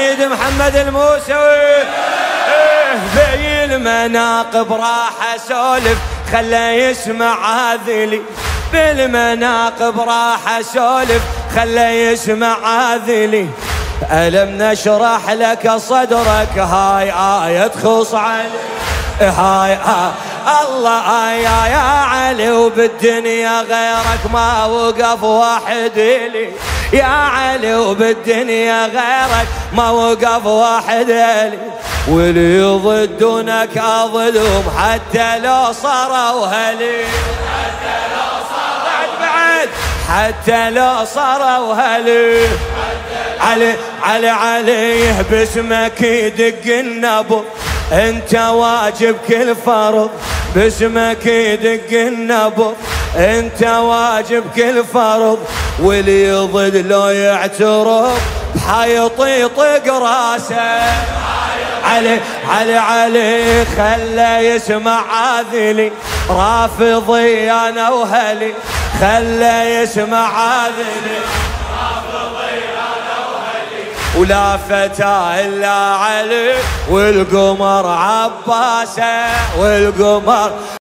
محمد الموسوي في المناقب راح اسولف خلى يسمع عاذلي. بالمناقب راح اسولف خلى يسمع عاذلي. ألم نشرح لك صدرك هاي آية تخص علي. هاي الله يا علي وبالدنيا غيرك ما وقف واحد لي. يا علي وبالدنيا غيرك ما وقف واحد لي. واللي ضدونك أظلم حتى لو صاروا هلي. حتى لو صاروا بعد حتى لو صاروا هلي. علي باسمك يدق النبض انت واجب كل فرض. باسمك يدق النبض انت واجب كل فرض. واللي يضل لو يعترف بحيط يطق راسه. علي خلى يسمع عاذلي. رافضي انا وهلي خلى يسمع عاذلي. ولا فتى إلا علي والقمر عباسه والقمر